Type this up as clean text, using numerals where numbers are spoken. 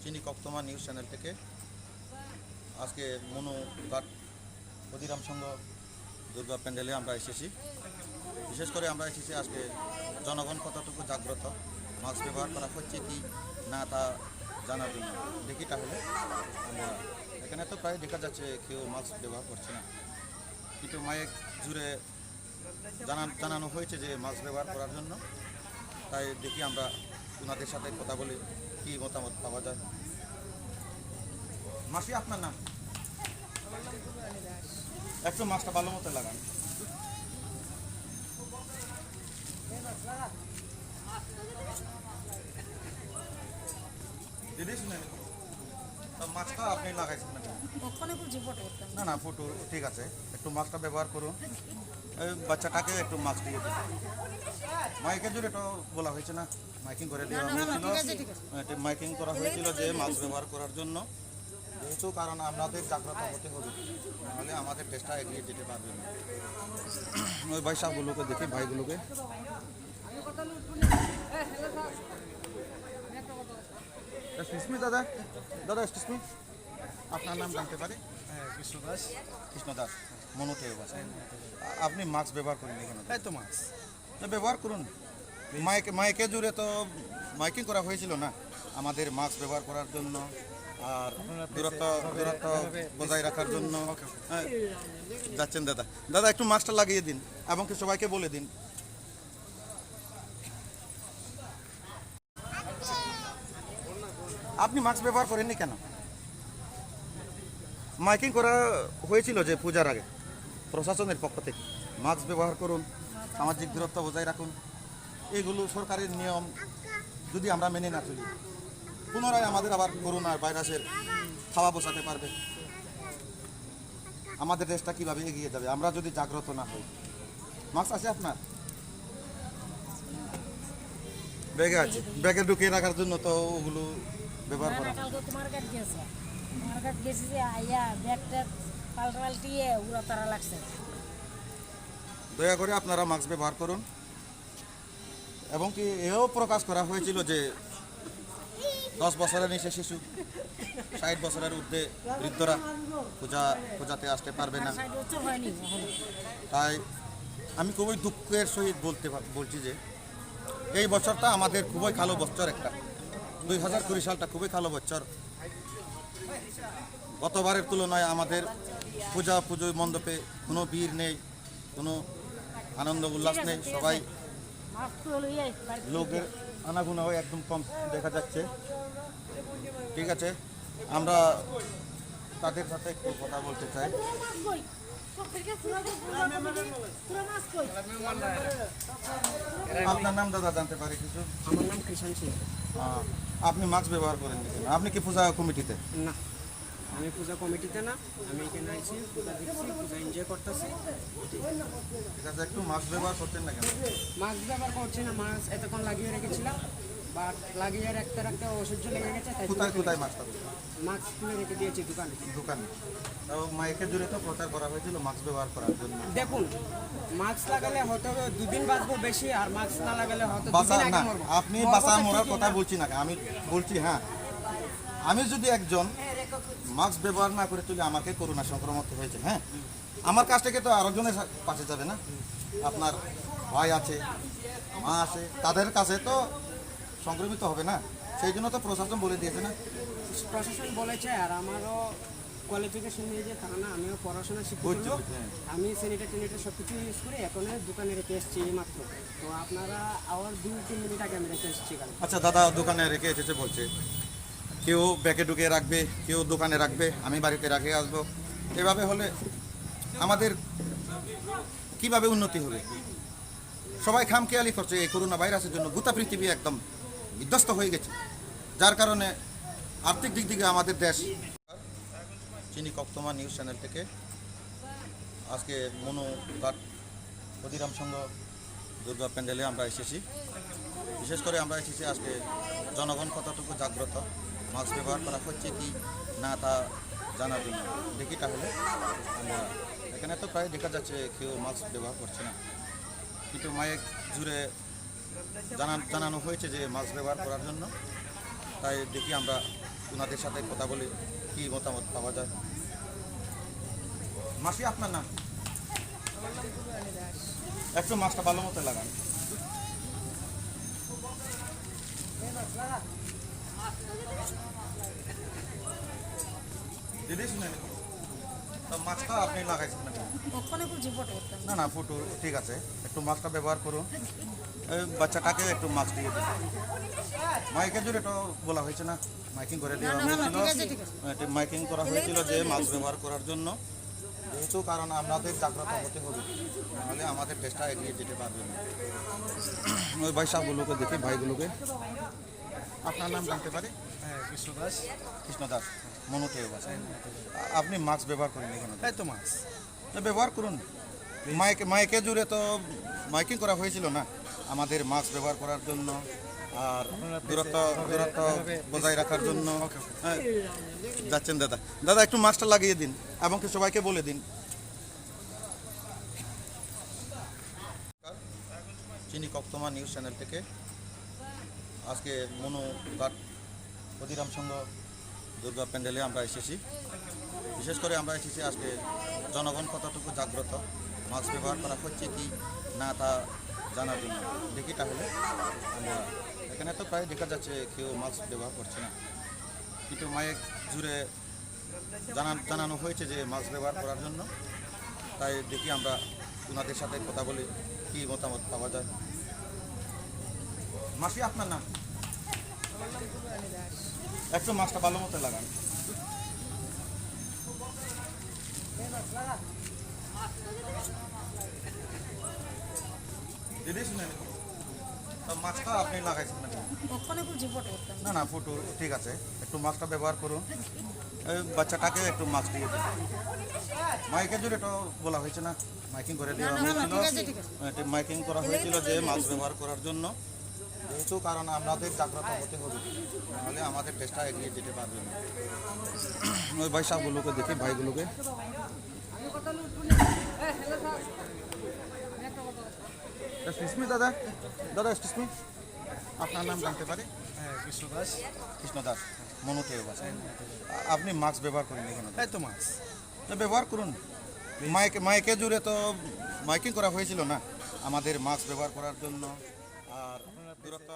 চিনি কক্তমা news channel থেকে আজকে মনুঘাট ক্ষুদিরাম সংঘ দুর্গা প্যান্ডেলে আমরা এসেছি। বিশেষ করে আমরা এসেছি আজকে জনগণ কতটুকু জাগ্রত, মাস্ক ব্যবহার করা হচ্ছে কি না তা জানার জন্য। দেখি তাহলে আমরা এখানে তো প্রায় দেখা যাচ্ছে কেউ মাস্ক ব্যবহার করছে না, কিন্তু মাইক জুড়ে জানানো হয়েছে যে মাস্ক ব্যবহার করার জন্য। তাই দেখি আমরা ওনাদের সাথে কথা বলি, কি মতামত পাওয়া যায়। মাসি, আপনার নাম? একটু মাস্কটা ভালো মতো লাগান। দিদি শুনেন, মাস্কটা আপনি লাগাইছেন না? না না, ফটো ঠিক আছে, একটু মাস্কটা ব্যবহার করুন। এই বাচ্চাটাকে একটু মাস্ক দিয়ে দিন। মাইকের জন্য এটা বলা হয়েছে না, মাইকিং করে দেওয়া হয়েছিল, মাইকিং করা হয়েছিল যে মাস্ক ব্যবহার করার জন্য। যেহেতু কারণ আমাদের জাগ্রত হতে হবে, নাহলে আমাদের দেশটা এগিয়ে যেতে পারবে না। ওই ভাই সাহগুলোকে দেখি, ভাইগুলোকে। দাদা দাদা এক্সকিউজ মি, আপনার নাম জানতে পারি? কৃষ্ণ দাস। কৃষ্ণ দাস, মনোতে বাসায়। আপনি মাস্ক ব্যবহার করেন এখানে? তাই তো মাস্ক ব্যবহার করুন। মাইকে জুড়ে তো মাইকিং করা হয়েছিল না আমাদের মাস্ক ব্যবহার করার জন্য আর দূরত্ব বজায় রাখার জন্য। হ্যাঁ, যাচ্ছেন দাদা। দাদা একটু মাস্কটা লাগিয়ে দিন এবং কি সবাইকে বলে দিন। আপনি মাস্ক ব্যবহার করেননি কেন? মাইকিং করা হয়েছিল যে পূজার আগে প্রশাসনের পক্ষ থেকে মাস্ক ব্যবহার করুন, সামাজিক দূরত্ব বজায় রাখুন। এগুলো সরকারের নিয়ম যদি আমরা মেনে না চলি, পুনরায় আমাদের আবার করোনা ভাইরাসের খাওয়া বসাতে পারবে। আমাদের দেশটা কিভাবে এগিয়ে যাবে আমরা যদি জাগ্রত না হই? মাস্ক আছে আপনার? ব্যাগে আছে, ব্যাগে ঢুকিয়ে রাখার জন্য তো ওগুলো ব্যবহার করা। দয়া করে আপনারা মাস্ক ব্যবহার করুন। এবং কি এও প্রকাশ করা হয়েছিল যে 10 বছরের নিচে শিশু, 60 বছরের ঊর্ধ্বে বৃদ্ধরা পূজাতে আসতে পারবে না। তাই আমি খুবই দুঃখের সহিত বলছি যে এই বছরটা আমাদের খুবই কালো বছর। একটা 2020 সালটা খুবই কালো বছর। গতবারের তুলনায় আমাদের পুজো মণ্ডপে কোনো ভিড় নেই, কোনো আনন্দ উল্লাস নেই। সবাই লোকের আনাগোনাও একদম কম দেখা যাচ্ছে। ঠিক আছে, আমরা তাদের সাথে একটু কথা বলতে চাই। আপনার নাম দাদা জানতে পারি কিছু? আমার নাম কৃষণ সিং। আপনি মাস্ক ব্যবহার করেন না? আপনি কি পূজা কমিটিতে? না, আমি পূজা কমিটিতে না, আমি এখানে আইছি পূজা দেখছি, পূজা এনজয় করতেছি। ঠিক আছে, একটু মাস্ক ব্যবহার করছেন না কেন? মাস্ক ব্যবহার করছি না, মাস্ক এতক্ষণ লাগিয়ে রেখেছিলাম, বাট লাগিয়ে রাখতে রাখতে অসহ্য লেগে গেছে। তাই কোথায় মাস্কটা? মাস্ক তুলে রেখে দিয়েছি দোকানে। এবং মাইকে জুড়ে তো প্রচার করা হয়েছিল মাস্ক ব্যবহার করার জন্য। দেখুন, মাস্ক লাগালে হয়তো 2 দিন বাঁচবো বেশি, আর মাস্ক না লাগালে হয়তো 2 বাঁচা দিন আগে না, মরবো। আপনি বাঁচা মরার কথা বলছি না, আমি বলছি হ্যাঁ, আমি যদি একজন মাস্ক ব্যবহার না করে তুলি, আমাকে করোনা সংক্রমিত হয়েছে, হ্যাঁ, আমার কাছ থেকে তো আরেকজনের পাশে যাবে না। আপনার ভাই আছে, মা আছে, তাদের কাছে তো সংক্রমিত হবে না। সেই জন্য তো প্রশাসন বলে দিয়েছে না। প্রশাসন বলেছে, আর আমারও কোয়ালিফিকেশন নিয়ে যে তা না, আমিও পড়াশোনা শিখতে বুঝছি, হ্যাঁ। আমি স্যানিটারি সব কিছু ইউজ করি। এখন দোকানে রেখে এসেছি এই মাত্র। তো আপনারা আবার 2-3 মিনিট আগে আমি রেখে এসেছি। আচ্ছা দাদা দোকানে রেখে এসেছে বলছে, কেউ ব্যাগে ঢুকে রাখবে, কেউ দোকানে রাখবে, আমি বাড়িতে রেখে আসবো। এভাবে হলে আমাদের কিভাবে উন্নতি হবে? সবাই খামখেয়ালি করছে এই করোনা ভাইরাসের জন্য। গোটা পৃথিবী একদম বিধ্বস্ত হয়ে গেছে, যার কারণে আর্থিক দিক থেকে আমাদের দেশ। চিনি কক্তমা নিউজ চ্যানেল থেকে আজকে মনুঘাট ক্ষুদিরাম সংঘ দুর্গা প্যান্ডেলে আমরা এসেছি। বিশেষ করে আমরা এসেছি আজকে জনগণ কতটুকু জাগ্রত, মাস্ক ব্যবহার করা হচ্ছে কি না তা জানার জন্য। দেখি তাহলে আমরা এখানে তো প্রায় দেখা যাচ্ছে কেউ মাস্ক ব্যবহার করছে না, কিন্তু মাইক জুড়ে জানানো হয়েছে যে মাস্ক ব্যবহার করার জন্য। তাই দেখি আমরা ওনাদের সাথে কথা বলি কি মতামত পাওয়া যায়। মাসি আপনার নাম? একটু মাছটা ভালো মতো লাগান। দিদি শুনে তো মাছটা আপনি লাগাইছেন না? ওখানে খুব জিপট করতাম না না ফুটো ঠিক আছে, একটু মাছটা ব্যবহার করুন। এই বাচ্চাটাকে একটু মাছ দিয়ে দিন। মাইকের জন্য এটা বলা হয়েছে না, মাইকিং করে দেওয়া হয়েছিল, ঠিক আছে, ঠিক আছে। এটা মাইকিং করা হয়েছিল যে মাছ ব্যবহার করার জন্য, যেহেতু কারণ আমাদের জাগ্রত হতে হবে, নাহলে আমাদের দেশটা এগিয়ে যেতে পারবে না। ওই ভাই সাহগুলোকে দেখি, ভাইগুলোকে। আপনার নাম জানতে পারি? কৃষ্ণ দাস। কৃষ্ণ দাস, মনুতে বাসা। আপনি মাস্ক ব্যবহার করেন এখানে? তাই তো মাছ। ব্যবহার করুন। মাইকে জুড়ে তো মাইকিং করা হয়েছিল না আমাদের মাস্ক ব্যবহার করার জন্য আর দূরত্ব বজায় রাখার জন্য। হ্যাঁ, যাচ্ছেন দাদা, দাদা একটু মাস্কটা লাগিয়ে দিন এবং কি সবাইকে বলে দিন। চিনি কক্তমা নিউজ চ্যানেল থেকে আজকে মনুঘাট ক্ষুদিরাম সংঘ দুর্গা প্যান্ডেলে আমরা এসেছি। বিশেষ করে আমরা এসেছি আজকে জনগণ কতটুকু জাগ্রত, মাস্ক ব্যবহার করা হচ্ছে কি না তা জানার জন্য। দেখি তাহলে আমরা এখানে তো প্রায় দেখা যাচ্ছে কেউ মাস্ক ব্যবহার করছে না, কিন্তু মাইক জুড়ে জানানো হয়েছে যে মাস্ক ব্যবহার করার জন্য। তাই দেখি আমরা ওনাদের সাথে কথা বলি কি মতামত পাওয়া যায়। মাসি আপনার নাম? একটু মাছটা ভালো মতো লাগান। দিদি শুনে তো মাছটা আপনি লাগাইছেন না? ওখানে খুব জিপট করতাম না না ফুটো ঠিক আছে, একটু মাছটা ব্যবহার করুন। এই বাচ্চাটাকে একটু মাছ দিয়ে দিন। মাইকের জন্য এটা বলা হয়েছে না, মাইকিং করে দেওয়া হয়েছিল, ঠিক আছে, ঠিক আছে। এটা মাইকিং করা হয়েছিল যে মাছ ব্যবহার করার জন্য, যেহেতু কারণ আমাদের জাগ্রত হতে হবে, নাহলে আমাদের দেশটা এগিয়ে যেতে পারবে না। ওই ভাই সাহগুলোকে দেখি, ভাইগুলোকে। এক্সকিউজ মি দাদা, দাদা এক্সকিউজ মি, আপনার নাম জানতে পারি? কৃষ্ণ দাস। কৃষ্ণ দাস, মনুতে বাসা। আপনি মাস্ক ব্যবহার করেন এখানে? তাই তো মাছ। ব্যবহার করুন। মাইকে জুড়ে তো মাইকিং করা হয়েছিল না আমাদের মাস্ক ব্যবহার করার জন্য আর দূরত্ব